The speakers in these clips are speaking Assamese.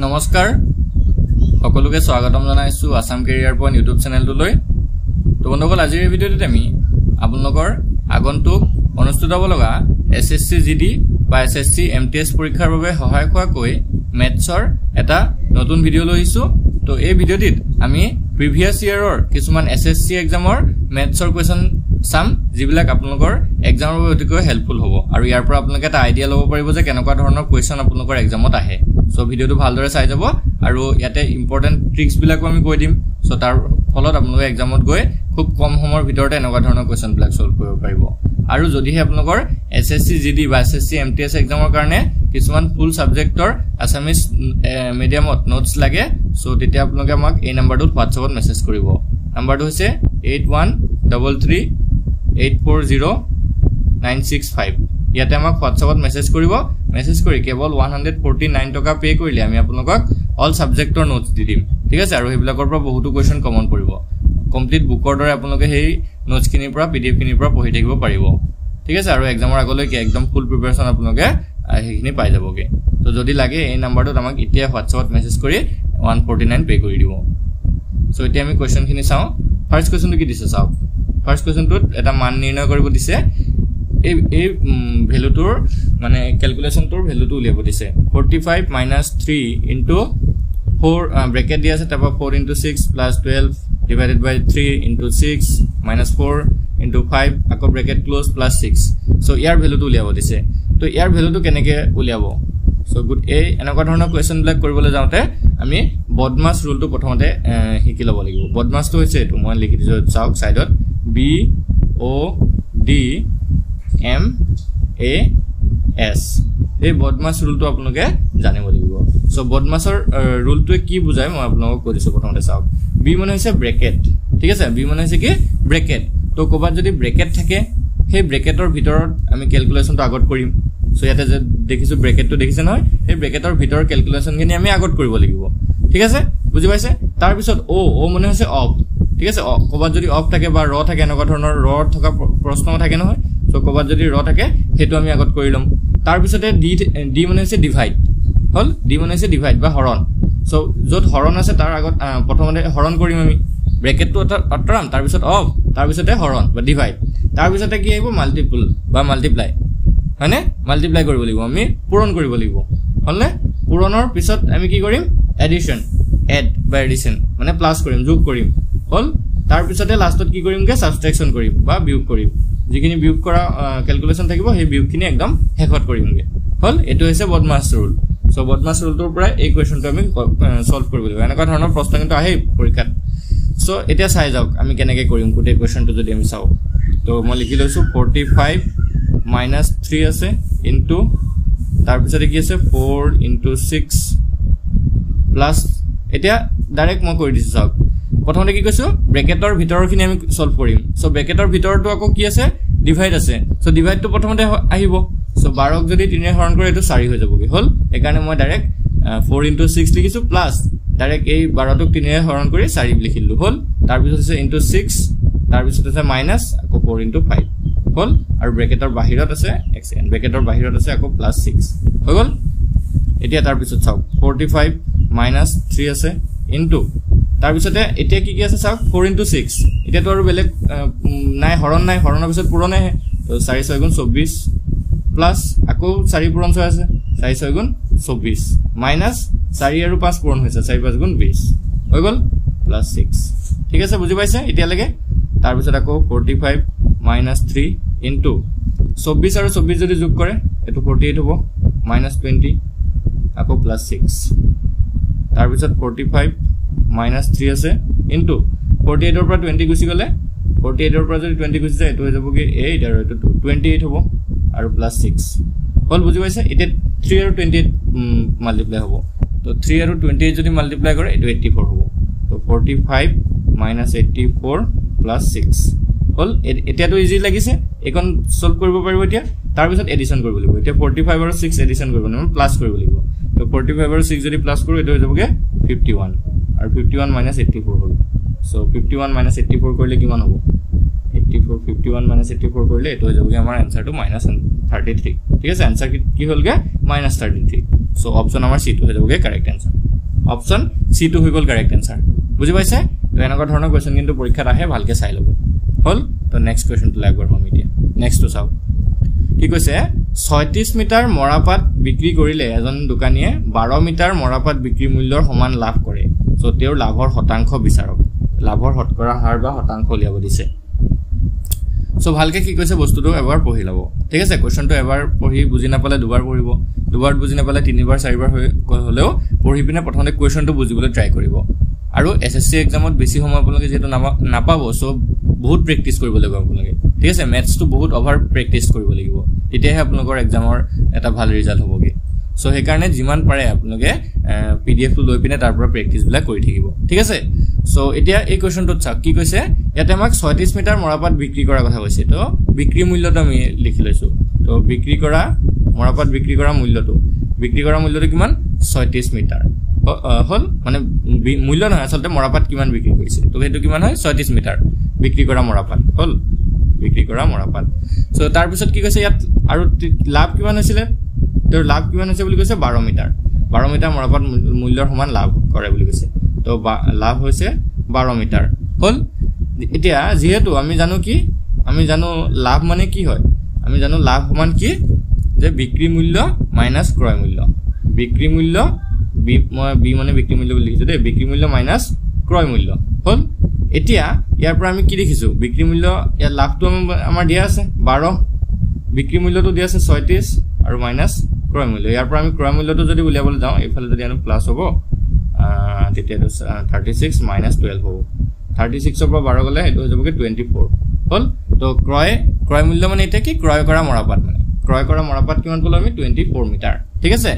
নমস্কাৰ সকলোকে স্বাগতম জনাইছো আসাম কেৰিয়াৰ পইণ্ট ইউটিউব চেনেলটোলৈ তো বন্ধুসকল আজিৰ এই ভিডিঅ'টোত আমি আপোনালোকৰ আগন্তুক অনুষ্ঠিত হ'ব লগা এছএছসি জিডি বা এছএছসি এমটিএছ পৰীক্ষাৰ বাবে সহায়ক হোৱাকৈ মেথছৰ এটা নতুন ভিডিঅ' লৈছো তো এই ভিডিঅ'টিত আমি প্ৰিভিয়াস ইয়াৰৰ কিছুমান এছএছসি এক্সামৰ মেথছৰ কোৱেশ্চন সাম যিবিলাক আপোনালোকৰ এক্সামৰ বাবে অতিকৈ হেল্পফুল হ'ব আৰু ইয়াৰ পৰা আপোনালোকে এটা আইডিয়া ল'ব পাৰিব যে কেনেকুৱা ধৰণৰ কোৱেশ্চন আপোনালোকৰ এক্সামত আহে সো ভিডিঅ'টো ভালদৰে চাই যাব আৰু ইয়াতে ইম্পৰ্টেন্ট ট্ৰিক্স বিলাকো আমি কৈ দিম সো তাৰ ফলত আপোনালোকে এক্সামত গৈ খুব কম সময়ৰ ভিতৰতে এনেকুৱা ধৰণৰ কোৱেশ্চন বিলাক সলভ কৰিব পাৰিব আৰু যদিহে আপোনালোকৰ এছএছসি জিডি বা এছএছসি এমটিএছ এক্সামৰ কাৰণে কিছুমান ফুল সাবজেক্টৰ আসামিজ মিডিয়ামত নোটছ লাগে সো তেতিয়া আপোনালোকে আমাক এই নম্বৰটোত WhatsAppত মেছেজ কৰিব নম্বৰটো হৈছে 8133840965 ইয়াতে আমাক WhatsAppত মেছেজ কৰিব মেছেজ কৰি কেৱল 149 টকা পে কৰিলে আমি আপোনালোকক অল সাবজেক্টৰ নোটছ দি দিম ঠিক আছে আৰু হেবিলাকৰ পৰা বহুতো কোৱেশ্চন কমন পৰিব কমপ্লিট বুকৰ দৰে আপোনালোকে হেই নোটছ খিনিৰ পৰা পিডিএফ খিনিৰ পৰা পঢ়ি থাকিব পাৰিব ঠিক আছে আৰু এক্সামৰ আগলৈকে একদম ফুল প্ৰিপাৰেচন আপোনালোকে হেখিনি পাই যাবগে তো যদি লাগে এই নম্বৰটোত আমাক এতিয়া WhatsAppত মেছেজ কৰি 149 পে কৰি দিব সো এতিয়া আমি কোৱেশ্চন খিনি চাও ফাৰ্স্ট কোৱেশ্চনটো কি দিছে চাও ফাৰ্স্ট কোৱেশ্চনটোত এটা মান নিৰ্ণয় কৰিব দিছে এই ভ্যালুটোৰ মানে ক্যালকুলেশনটোৰ ভ্যালুটো উলিয়াব দিছে 45 - 3 into 4 ব্ৰেকেট দিয়া আছে তাৰপা 4 into 6 plus 12 divided by 3 into 6 minus 4 into 5 আকৌ ব্ৰেকেট ক্লোজ plus 6 সো ইয়াৰ ভ্যালুটো উলিয়াব দিছে তো ইয়াৰ ভ্যালুটো কেনেকে উলিয়াব সো গুড এনেকুৱা ধৰণৰ কোৱেশ্চন বিলাক কৰিবলৈ যাওঁতে আমি বদমাছ ৰুলটো প্ৰথমতে শিকি ল'ব লাগিব বদমাছটো হৈছে এটো মই লিখি দিছো চাওক সাইডত B O D M A S এই বদমাছ ৰুলটো আপোনালোকে জানিব লাগিব সো বদমাছৰ ৰুলটো কি বুজায় মই আপোনালোকক কৈ দিছো প্ৰথমতে চাওক B মানে হৈছে ব্ৰেকেট ঠিক আছে B মানে হৈছে কি ব্ৰেকেট তো ক'বাত যদি ব্ৰেকেট থাকে সেই ব্ৰেকেটৰ ভিতৰত আমি ক্যালকুলেশনটো আগত কৰিম সো ইয়াতে যে দেখিছো ব্ৰেকেটটো দেখিছে নহয় এই ব্ৰেকেটৰ ভিতৰৰ ক্যালকুলেশনখিনি আমি আগত কৰিব লাগিব ঠিক আছে বুজি পাইছে তাৰ পিছত ও মানে হৈছে অফ ঠিক আছে ক'বাত যদি অফ থাকে বা ৰ থাকে এনেকুৱা ধৰণৰ ৰ থকা প্ৰশ্ন থাকে নহয় সো ক'বাত যদি ৰ থাকে হেতু আমি আগত কৰি লম তাৰ পিছতে ডি মানে হৈছে ডিভাইড হল ডি মানে হৈছে ডিভাইড বা হৰণ সো যত হৰণ আছে তাৰ আগত প্ৰথমতে হৰণ কৰিম আমি ব্ৰেকেটটো আঁতৰাম তাৰ পিছত অফ তাৰ পিছতে হৰণ বা ডিভাইড তাৰ পিছতে কি আহিব মাল্টিপল বা মাল্টিপ্লাই হয়নে মাল্টিপ্লাই কৰিব লাগিব আমি পূৰণ কৰিব লাগিব হলনে পূৰণৰ পিছত আমি কি কৰিম এডিশন এড বা এডিশন মানে প্লাস কৰিম যোগ কৰিম হল তাৰ পিছতে লাষ্টত কি কৰিমগে সাবট্ৰেকশন কৰিম বা বিয়োগ কৰিম যিখিনি বিয়োগ কৰা ক্যালকুলেশন থাকিব সেই বিয়োগখিনি একদম হেকত কৰিমগে হল এটো হৈছে বদমাছ ৰুল সো বদমাছ ৰুলটোৰ পৰা এই কোৱেশ্চনটো আমি সলভ কৰিব লাগিব এনেকুৱা ধৰণৰ প্ৰশ্ন কিন্তু আহে পৰীক্ষাত সো এতিয়া চাই যাওক আমি কেনেকৈ কৰিম গোটেই কোৱেশ্চনটো যদি আমি চাও তো মই লিখি লৈছো 45 - 3 আছে ইনটু তাৰ পিছতে কি আছে 4 into 6 প্লাস এতিয়া ডাইৰেক্ট মই কৰি দিছো চাওক প্ৰথমতে কি কৈছো ব্ৰেকেটৰ ভিতৰৰখিনি আমি সলভ কৰিম সো ব্ৰেকেটৰ ভিতৰটো আকৌ কি আছে ডিভাইড আছে সো ডিভাইডটো প্ৰথমতে আহিব সো 12ক যদি 3 এ হৰণ কৰে এটো 4 হৈ যাবগে হল একাৰণে মই ডাইৰেক্ট 4 into 6 লিখিছো প্লাস ডাইৰেক্ট এই 12ক 3 এ হৰণ কৰি 4 লিখিলো হল তাৰ পিছত আছে into 6 তাৰ পিছত আছে মাইনাস আকৌ 4 into 5 হল আৰু ব্ৰেকেটৰ বাহিৰত আছে এক্সেন ব্ৰেকেটৰ বাহিৰত আছে আকৌ প্লাস 6 হৈ গল এতিয়া তাৰ পিছত চাওক 45 - 3 আছে ইনটু তাৰ পিছতে এতিয়া কি আছে চাওক 4 into 6 এতিয়া তো আৰু বেলেগ নাই হৰণৰ পিছত পূৰণ আহে তো 4 6 গুণ 24 প্লাস আকৌ 4 পূৰণ 6 আছে 4 6 গুণ 24 মাইনাস 4 আৰু 5 পূৰণ হৈছে 4 5 গুণ 20 হৈ গল প্লাস 6 ঠিক আছে বুজি পাইছে এতিয়া লাগে তাৰ পিছত আকৌ 45 - 3 ইনটু 24 আৰু 24 যদি যোগ কৰে এটো 48 হ'ব -20 আকৌ প্লাস 6 তাৰ পিছত 45 - 3 আছে ইনটু 48 ৰ পৰা 20 গুছি গলে 48 ৰ পৰা যদি 20 গুছি যায় এটো হৈ যাব কি 8 আৰু এটো 28 হ'ব আৰু প্লাস 6 হল বুজি পাইছে এতিয়া 3 আৰু 28 মাল্টিপ্লাই হ'ব তো 3 আৰু 28 যদি মাল্টিপ্লাই কৰে এটো 84 হ'ব তো 45 - 84 প্লাস 6 হল এতিয়া তো ইজি লাগিছে এখন সলভ কৰিব পাৰিব এতিয়া তাৰ পিছত এডিশন কৰিব লাগিব এতিয়া 45 আৰু 6 এডিশন কৰিব মানে প্লাস কৰিব লাগিব তো 45 আৰু 6 যদি প্লাস কৰো এটো হৈ যাবগে 51 আৰু 51 - 84 হল সো 51 - 84 কৰিলে কিমান হ'ব 84 51 - 84 কৰিলে এটো হৈ যাবগে আমাৰ আনসাৰটো -33 ঠিক আছে আনসাৰ কি হলগে -33 সো অপশন আমাৰ সি টো হৈ যাবগে কারেক্ট আনসার অপশন সি টু হৈ গল কারেক্ট आंसर বুজি পাইছে তো এনেকুৱা ধৰণৰ কোৱেশ্চন কিন্তু পৰীক্ষাত আহে ভালকে চাই লব হল তো নেক্সট কোৱেশ্চনটো লাগবৰ হম এতিয়া নেক্সটটো চাও কি কৈছে 36 মিটাৰ মৰাপাত বিক্ৰী কৰিলে এজন দোকানীয়ে 12 মিটাৰ মৰাপাত বিক্ৰী মূল্যৰ সমান লাভ কৰে সো তেওঁৰ লাভৰ শতাংশ বিচাৰক লাভৰ শতকৰা হাৰ বা শতাংশ উলিয়াব দিছে সো ভালকে কি কৈছে বস্তুটো এবাৰ পঢ়ি লব ঠিক আছে কোৱেশ্চনটো এবাৰ পঢ়ি বুজি নাপালে দুবাৰ পঢ়িব দুবাৰ বুজি নাপালে তিনিবাৰ চাৰিবাৰ হলেও পঢ়ি পিনে প্ৰথমতে কোৱেশ্চনটো বুজিবলৈ ট্ৰাই কৰিব আৰু এসএসসি এক্সামত বেছি সময় আপোনালোকে যেটো নাপাব সো বহুত প্ৰেক্টিস কৰিব লাগিব আপোনালোকে ঠিক আছে ম্যাথছটো বহুত ওভাৰ প্ৰেক্টিস কৰিব লাগিব তেতিয়াহে আপোনালোকৰ এক্সামৰ এটা ভাল ৰিজাল্ট হ'বগে সো সেই কাৰণে যিমান পাৰে আপোনালোকে পিডিএফ টো লৈ পিনে তাৰ পৰা প্ৰেক্টিস বিলাক কৰি থাকিব ঠিক আছে সো এতিয়া এই কোৱেশ্চনটো চাওক কি কৈছে ইয়াতে আমাক 36 মিটাৰ মৰাপাত বিক্ৰী কৰাৰ কথা কৈছে তো বিক্ৰী মূল্যটো আমি লিখি লৈছো তো বিক্ৰী কৰা মৰাপাত বিক্ৰী কৰা মূল্যটো কিমান 36 মিটাৰ হল মানে মূল্য নহয় আসলতে মৰাপাত কিমান বিক্ৰী কৰিছে তো হেতু কিমান হয় 36 মিটাৰ বিক্ৰী কৰা মৰাপাত হল বিক্ৰী কৰা মৰাপাত সো তাৰ পিছত কি কৈছে ইয়াত আৰু লাভ কিমান হৈছিল তো লাভ কিমান হৈছে বুলি কৈছে 12 মিটাৰ মৰাপাত মূল্যৰ সমান লাভ কৰে বুলি কৈছে তো লাভ হৈছে 12 মিটাৰ হল এতিয়া যেহেতু আমি জানো লাভ মানে কি হয় আমি জানো লাভ সমান কি যে বিক্ৰী মূল্য মাইনাস ক্ৰয় মূল্য বিক্ৰী মূল্য বি মানে বিক্ৰী মূল্য বুলি লিখিছো দে বিক্ৰী মূল্য মাইনাস ক্ৰয় মূল্য হল এতিয়া ইয়াৰ পৰা আমি কি লিখিছো বিক্ৰী মূল্য ইয়াৰ লাভটো আমাৰ দিয়া আছে 12 বিক্ৰী মূল্যটো দিয়া আছে 36 আৰু মাইনাস ক্ৰয় মূল্য ইয়াৰ পৰা আমি ক্ৰয় মূল্যটো যদি উলিয়াবলৈ যাওঁ এইফালে যদি আনো প্লাস হ'ব তেতিয়া 36 মাইনাস 12 হ'ব 36 ৰ পৰা 12 গলে এটো হৈ যাবগে 24 হল তো ক্ৰয় মূল্য মানে এটা কি ক্ৰয় কৰা মৰাপাত কিমান পালো আমি 24 মিটাৰ ঠিক আছে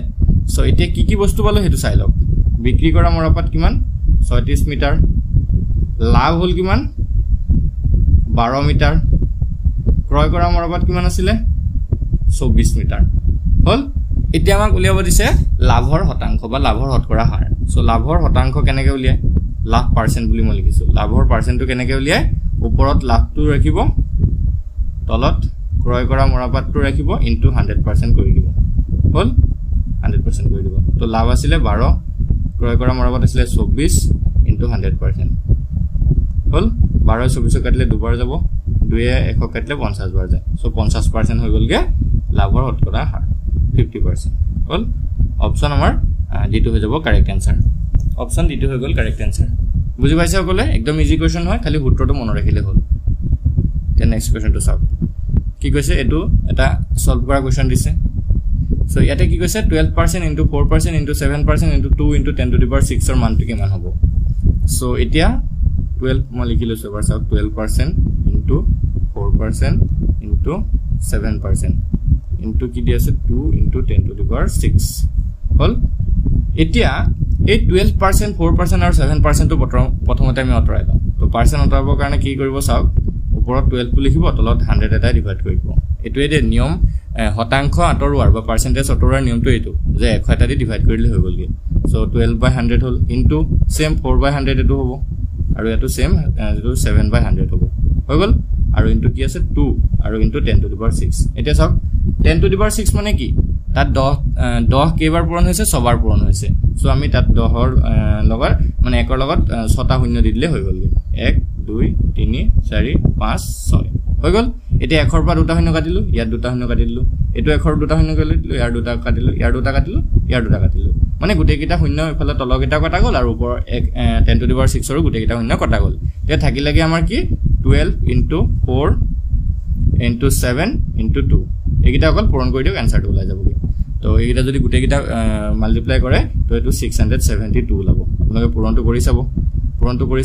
সো এতিয়া কি বস্তু পালো হেতু চাই লওক বিক্ৰী কৰা মৰাপাত কিমান 36 মিটাৰ লাভ হল কিমান 12 মিটাৰ ক্ৰয় কৰা মৰাপাত কিমান আছিল 24 মিটাৰ হল এতিয়া আমাক উলিয়াব দিছে লাভৰ শতাংশ বা লাভৰ শতকৰা হাৰ সো লাভৰ শতাংশ কেনেকৈ উলিয়ায় লাভ পাৰ্সেন্ট বুলি মই লিখিছো লাভৰ পাৰ্সেন্টটো কেনেকৈ উলিয়ায় ওপৰত লাভটো ৰাখিব তলত ক্ৰয় কৰা মৰাপাতটো ৰাখিব ইনটু 100% কৰি দিব হল 100% কৰি দিব তো লাভ আছিল 12 ক্ৰয় কৰা মৰাপাত আছিল 24 ইনটু 100% হল 12 24 কাটিলে দুবাৰ যাব 2 1 কাটিলে 50 বাৰ যায় সো 50% হৈ গলগে লাভৰ শতকৰা হাৰ 50% হল অপশন আমাৰ ডিটো হৈ যাব কাৰেক্ট आंसर অপশন ডিটো হৈ গল কাৰেক্ট आंसर বুজি পাইছে সকলে একদম ইজি কোৱেশ্চন হয় খালি সূত্ৰটো মনত ৰাখিলে হ'ল তে নেক্সট কোৱেশ্চনটো চাওক কি কৈছে এটো এটা সলভ কৰা কোৱেশ্চন দিছে সো ইয়াতে কি কৈছে 12% into 4% into 7% into 2 into 10 to the power 6 ৰ মানটো কিমান হ'ব সো এতিয়া 12 মই লিখি লৈছো এবাৰ চাওক 12% ইনটু 4% ইনটু 7% ইনটু কি দি আছে 2 ইনটু 10 টু দি পাৱাৰ 6 হল এতিয়া এই 12% 4% আৰু 7% টো প্ৰথমতে আমি অতৰাই লওঁ তো পাৰ্সেন্ট অতৰাবৰ কাৰণে কি কৰিব চাওক ওপৰত 12 টো লিখিব তলত 100 এটা ডিভাইড কৰি দিব এটোৱে দে নিয়ম শতাংশ আতৰুৱাৰ বা পাৰ্সেন্টেজ অতৰুৱাৰ নিয়মটো এটো যে 1 এটা দি ডিভাইড কৰিলে হৈ গলগে সো 12/100 হল ইনটু সেম 4/100 এটো হ'ব আৰু এটো সেম যেটো 7/100 হ'ব হৈ গল আৰু ইনটু কি আছে 2 আৰু ইনটু 10 টু দি পাৱাৰ 6 এতিয়া চাওক 10 টু দি পাৱাৰ 6 মানে কি তাত 10 কেইবাৰ পূৰণ হৈছে 6 বাৰ পূৰণ হৈছে সো আমি তাত 10 ৰ লগত মানে 1 ৰ লগত 6টা শূন্য দি দিলে হৈ গলগে 1 2 3 4 5 6 হৈ গল এতিয়া 1 ৰ পৰা দুটা শূন্য কাটিলো ইয়াত দুটা শূন্য কাটিলো এটো 1 ৰ দুটা শূন্য কাটিলো ইয়াৰ দুটা কাটিলো ইয়াৰ দুটা কাটিলো ইয়াৰ দুটা কাটিলো মানে গুটেই কিটা শূন্য ইফালে তলকেটা কটা গল আৰু ওপৰ 10 টু দি পাৱাৰ 6 ৰ গুটেই কিটা শূন্য কটা গল তে থাকি লাগে আমাৰ কি 12 ইনটু 4 ইনটু 7 ইনটু 2 এইকিটা অকল পূৰণ কৰি দিও आंसरটো ওলাই যাবগে তো এইকিটা যদি গুটেই কিটা মাল্টিপ্লাই কৰে তো এটো 672 ওলাব আপোনালোকে পূৰণটো কৰি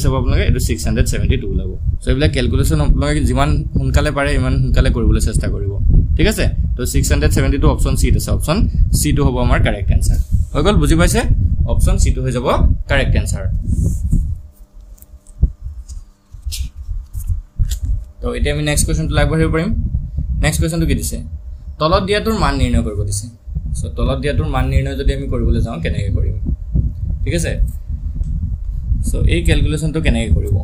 চাব আপোনালোকে এটো 672 ওলাব সো এইবিলাক ক্যালকুলেশন আপোনালোকে যিমান সোনকালে পাৰে ইমান সোনকালে কৰিবলৈ চেষ্টা কৰিব ঠিক আছে তো 672 অপশন সি আছে অপশন সি টো হ'ব আমাৰ কারেক্ট आंसर হৈ গল বুজি পাইছে অপশন সি টো হৈ যাব কারেক্ট आंसर তো এতিয়া আমি নেক্সট কোৱেশ্চনটো লাগবঢ়াব পাৰিম নেক্সট কোৱেশ্চনটো কি দিছে তলত দিয়াটোৰ মান নিৰ্ণয় কৰিব দিছে সো তলত দিয়াটোৰ মান নিৰ্ণয় যদি আমি কৰিবলৈ যাওঁ কেনেকৈ কৰিম ঠিক আছে সো এই ক্যালকুলেশনটো কেনেকৈ কৰিব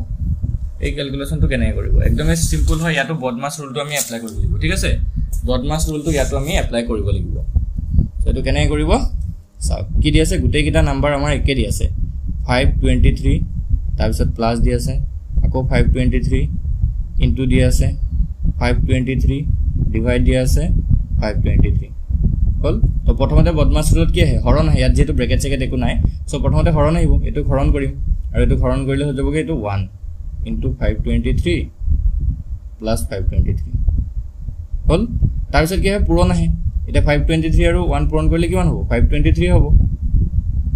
একদমই সিম্পল হয় ইয়াটো বদমাছ ৰুলটো আমি এপ্লাই কৰিব লাগিব ঠিক আছে বদমাছ ৰুলটো ইয়াটো আমি এপ্লাই কৰিব লাগিব সো এটো কেনেকৈ কৰিব চাওক কি দি আছে গুটেই কিটা নাম্বাৰ আমাৰ একে দি আছে 523 তাৰ পিছত প্লাস দি আছে আকৌ 523 ইনটু দি আছে 523 ডিভাইড দি আছে 523 হল তো প্ৰথমতে বদমাছ ৰুলত কি আহে হৰণ আহে ইয়াত যেটো ব্ৰেকেট চেকেট একো নাই সো প্ৰথমতে হৰণ আহিব এটো হৰণ কৰিম আৰু এটো হৰণ কৰিলে হৈ যাবগে এটো 1 into 523 plus 523 হল তাৰ পিছত কি হয় পূৰণ আহে এটা 523 আৰু 1 পূৰণ কৰিলে কিমান হ'ব 523 হ'ব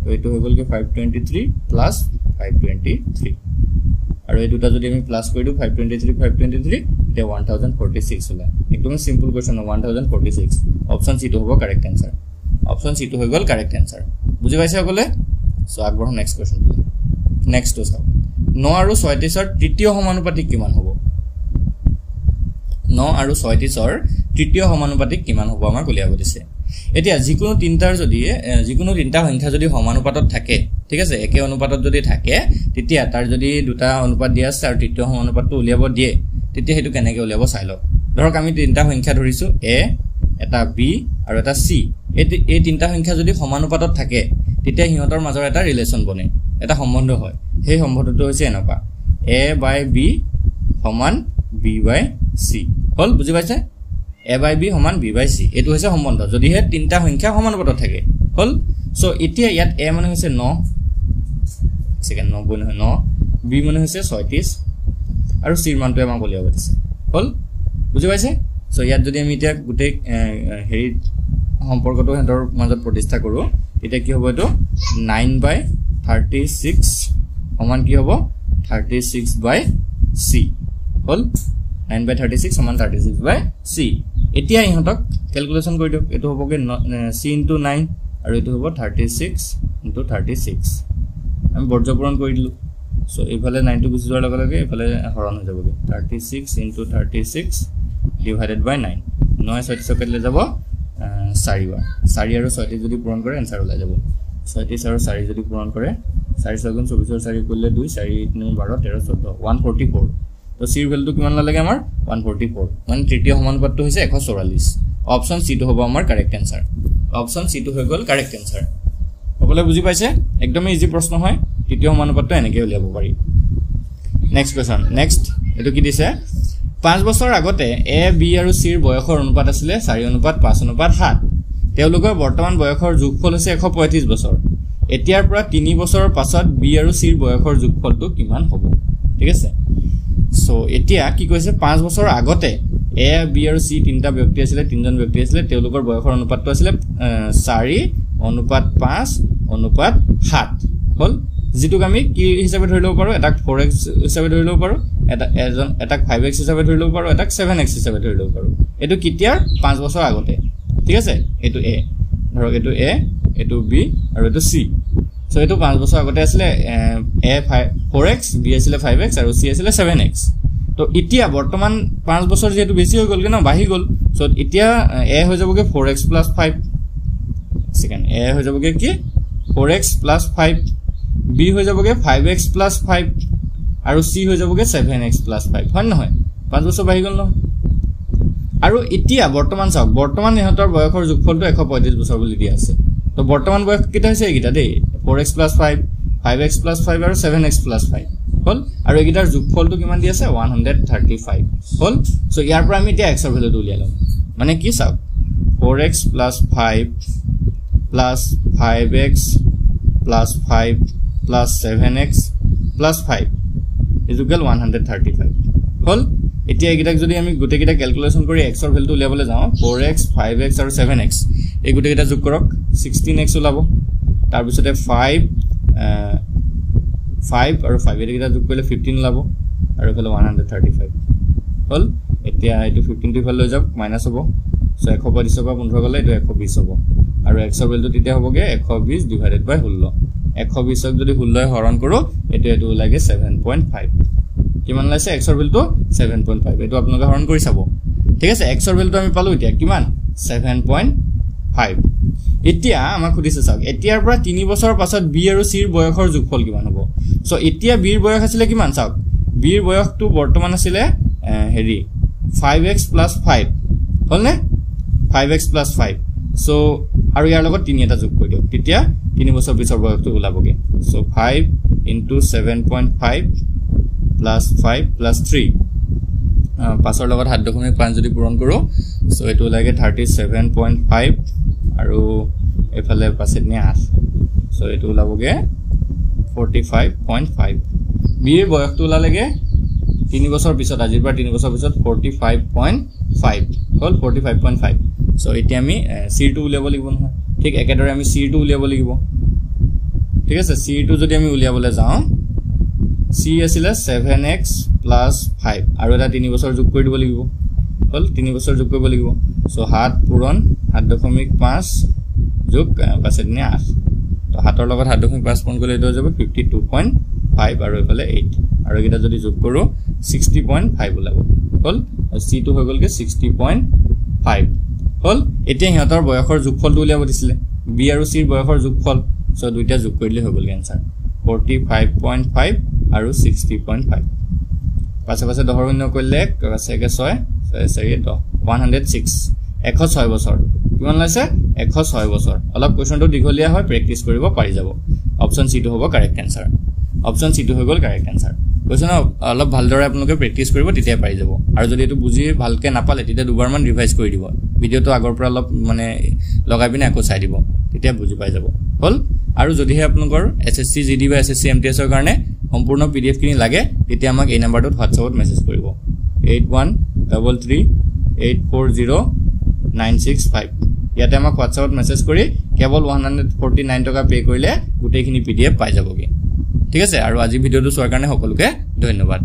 তো এটো হৈ গল কি 523 plus 523 আৰু এই দুটা যদি আমি প্লাস কৰি দিও 523 এটা 1046 হলা একদম সিম্পল কোৱেশ্চন 1046 অপচন সি টো হ'ব কারেক্ট आंसर অপচন সি টো হৈ গল কারেক্ট आंसर বুজি পাইছে সকলে সো আগবঢ় নেক্সট কোৱেশ্চন নেক্সট তো চাও 9 আৰু 36 ৰ তৃতীয় সমানুপাতিক কিমান হ'ব 9 আৰু 36 ৰ তৃতীয় সমানুপাতিক কিমান হ'ব আমাক উলিয়াব দিছে এতিয়া যিকোনো তিনটাৰ যদি যিকোনো তিনটা সংখ্যা যদি সমানুপাতত থাকে ঠিক আছে একে অনুপাতত যদি থাকে তেতিয়া তাৰ যদি দুটা অনুপাত দিয়া আছে আৰু তৃতীয় সমানুপাতটো উলিয়াব দিয়ে তেতিয়া হেতু কেনেকৈ উলিয়াব চাই লওক ধৰক আমি তিনটা সংখ্যা ধৰিছো a এটা b আৰু এটা c এই তিনটা সংখ্যা যদি সমানুপাতত থাকে তেতিয়া হিহঁতৰ মাজৰ এটা ৰিলেচন বনে এটা সম্বন্ধ হয় সেই সম্বন্ধটো হৈছে এনেকুৱা a by b সমান b by c হল বুজি পাইছে a by b সমান b by c এটো হৈছে সম্বন্ধ যদি হে তিনটা সংখ্যা সমানুপাতত থাকে হল সো এতিয়া ইয়াত a মানে হৈছে 9 সেকেন্ড 9 বনে 9 b মানে হৈছে 36 আৰু c মানটো আমাক উলিয়াব দিছে হল বুজি পাইছে সো ইয়াত যদি আমি এতিয়া গুটে হেৰি সম্পৰ্কটো হেতৰ মাজত প্ৰতিষ্ঠা কৰো তেতিয়া কি হ'ব এটো 9 by 36 সমান কি হ'ব 36 by c হল 9 by 36 সমান 36 by c এতিয়া ইহতক ক্যালকুলেশন কৰি দিও এটো হ'বগে c into 9 আৰু এটো হ'ব 36 into 36 আমি বৰ্জপূৰণ কৰি দিলু সো এইফালে 9 টো গুছি যোৱাৰ লগে লগে এইফালে হৰণ হৈ যাবগে 36 into 36 divided by 9 9 36 কাটিলে যাব 4 বাৰ 4 আৰু 36 যদি পূৰণ কৰে आंसर ওলাই যাব 36 আৰু 4 যদি পূৰণ কৰে 4 7 24 আৰু 4 কৰিলে 2 4 3 12 13 14 144 তো c এৰ ভ্যালু কিমান লাগে আমাৰ 144 মানে তৃতীয় সমানুপাতটো হৈছে 144 অপচন সি টো হ'ব আমাৰ কাৰেক্ট आंसर অপচন সি টো হৈ গল কাৰেক্ট आंसर সকলে বুজি পাইছে একদম ইজি প্ৰশ্ন হয় তৃতীয় সমানুপাতটো এনেকৈ উলিয়াব পাৰি নেক্সট কোৱেশ্চন নেক্সট এটো কি দিছে 5 বছৰ আগতে a b আৰু c ৰ বয়সৰ অনুপাত আছিল 4:5:7 তেওঁলোকৰ বৰ্তমান বয়সৰ যোগফল হৈছে 135 বছৰ এতিয়াৰ পৰা 3 বছৰৰ পাছত b আৰু c ৰ বয়সৰ যোগফলটো কিমান হ'ব ঠিক আছে সো এতিয়া কি কৈছে 5 বছৰ আগতে a b আৰু c তিনটা ব্যক্তি আছিল তিনজন ব্যক্তি আছিল তেওঁলোকৰ বয়সৰ অনুপাতটো আছিল 4:5:7 হল যেটুক আমি কি হিচাপে ধৰি লব পাৰো এটা 4x হিচাপে ধৰি লব পাৰো এটা 5x হিচাপে ধৰি লব পাৰো এটা 7x হিচাপে ধৰি লব পাৰো এটো কিতিয়াৰ 5 বছৰ আগতে ঠিক আছে এটো a ধৰক এটো a এটো b আৰু এটো c সো এটো 5 বছৰ আগতে আছিল a 4x b আছিল 5x আৰু c আছিল 7x তো এতিয়া বৰ্তমান 5 বছৰ যেটো বেছি হৈ গল কেন বাহি গল সো এতিয়া a হৈ যাবগে 4x + 5 সেকেন্ড a হৈ যাবগে কি 4x + 5 b হৈ যাবগে 5x + 5 আৰু c হৈ যাবগে 7x + 5 হয় নহয় 5 বছৰ বাহি গল ন আৰু এতিয়া বৰ্তমান চাওক বৰ্তমান ইহতৰ বয়সৰ যোগফলটো 135 বছৰ বুলি দিয়া আছে তো বৰ্তমান বয়স কিটা হৈছে একিটা দেই 4x + 5 5x + 5 আৰু 7x + 5 হল আৰু একিটাৰ যোগফলটো কিমান দি আছে 135 হল সো ইয়াৰ পৰা আমি এতিয়া x ৰ ভ্যালুটো উলিয়াই লম মানে কি চাওক 4x + 5 + 5x + 5 + 7x + 5 ইকুয়াল 135 হল এতিয়া একিটাক যদি আমি গুটেকিটা ক্যালকুলেশন কৰি x ৰ ভ্যালুটো উলিয়াবলৈ যাও 4x 5x আৰু 7x এই গুটেকিটা যোগ কৰক 16x ওলাব তাৰ পিছতে 5 আৰু 5 একিটা যোগ কৰিলে 15 ওলাব আৰু এফালে 135 হল এতিয়া এটো 15 টো ইফালে লৈ যাওক মাইনাস হ'ব সো 125 পৰা 15 গলে এটো 120 হ'ব আৰু x ৰ ভ্যালুটো তেতিয়া হ'বগে 120 ডিভাইডেড বাই 16 120ক যদি 16 হৰণ কৰো এটো লাগে 7.5 কিমান লাইছে x ৰ ভ্যালুটো 7.5 এটো আপোনালোকে হৰণ কৰি চাব ঠিক আছে x ৰ ভ্যালুটো আমি পালো এতিয়া কিমান 7.5 এতিয়া আমাক খুদিছে চাওক এতিয়াৰ পৰা 3 বছৰৰ পাছত b আৰু c ৰ বয়সৰ যোগফল কিমান হ'ব সো এতিয়া b ৰ বয়স আছিল কিমান চাওক b ৰ বয়সটো বৰ্তমান আছিল হেৰি 5x + 5 হলনে 5x + 5 সো আৰু ইয়াৰ লগত 3 এটা যোগ কৰি দিয়ক তেতিয়া 3 বছৰ পিছৰ বয়সটো ওলাবগে সো 5 into 7.5 plus 5 plus 3 পাছৰ লগত 7.5 যদি পূৰণ কৰো সো এটো লাগে 37.5 আৰু এফালে পাছে নে 8 সো এটো ওলাবগে 45.5 বি এর বয়সটো ওলালেগে 3 বছৰ পিছত আজিৰ পৰা 3 বছৰ পিছত 45.5 হল 45.5 সো এতিয়া আমি C2 উলিয়াব লাগিব নহয় ঠিক একেদৰে আমি C2 উলিয়াব লাগিব ঠিক আছে C2 যদি আমি উলিয়াবলৈ যাও C আছিলে 7x + 5 আৰু এটা 3 বছৰ যোগ কৰি দিব লাগিব হল 3 বছৰ যোগ কৰিব লাগিব সো 7 পূৰণ 7.5 যোগ পাছে নে 8 তো 7 ৰ লগত 7.5 পূৰণ কৰিলে এটো যাব 52.5 আৰু এফালে 8 আৰু এটা যদি যোগ কৰো 60.5 ওলাব হল C2 হৈ গলকে 60.5 হল এতিয়া হিহঁতৰ বয়সৰ যোগফলটো উলিয়াব দিছিলে B আৰু C ৰ বয়সৰ যোগফল সো দুইটা যোগ কৰিলে হৈ গল आंसर 45.5 আৰু 60.5 পাছে পাছে 10 শূন্য কৰিলে পাছেকে 6 10 106 106 বছৰ কিমান লাইছে 106 বছৰ অলপ কোৱেশ্চনটো দীঘলীয়া হয় প্ৰেক্টিস কৰিব পাৰি যাব অপচন C টো হ'ব কাৰেক্ট आंसर অপচন C টো হৈ গল কাৰেক্ট आंसर কোৱেশ্চন অলপ ভালদৰে আপোনালোকে প্ৰেক্টিস কৰিব তেতিয়া পাৰি যাব আৰু যদি এটো বুজি ভালকে নাপালে তেতিয়া দুবাৰ মান ৰিভাইজ কৰি দিব ভিডিওটো আগৰ পৰা অলপ মানে লগাই পিনে আকৌ চাই দিব তেতিয়া বুজি পাই যাব হল আৰু যদিহে আপোনালোকৰ এসএসসি জিডি বা এসএসসি এমটিএছ ৰ কাৰণে সম্পূৰ্ণ পিডিএফ কিনি লাগে তেতিয়া আমাক এই নম্বৰটোত WhatsApp-ত মেছেজ কৰিব 8133840965 ইয়াতে আমাক WhatsApp-ত মেছেজ কৰি কেৱল 149 টকা পে কৰিলে গোটেইখিনি পিডিএফ পাই যাবগে ঠিক আছে আৰু আজি ভিডিওটো চোৱাৰ কাৰণে সকলোকে ধন্যবাদ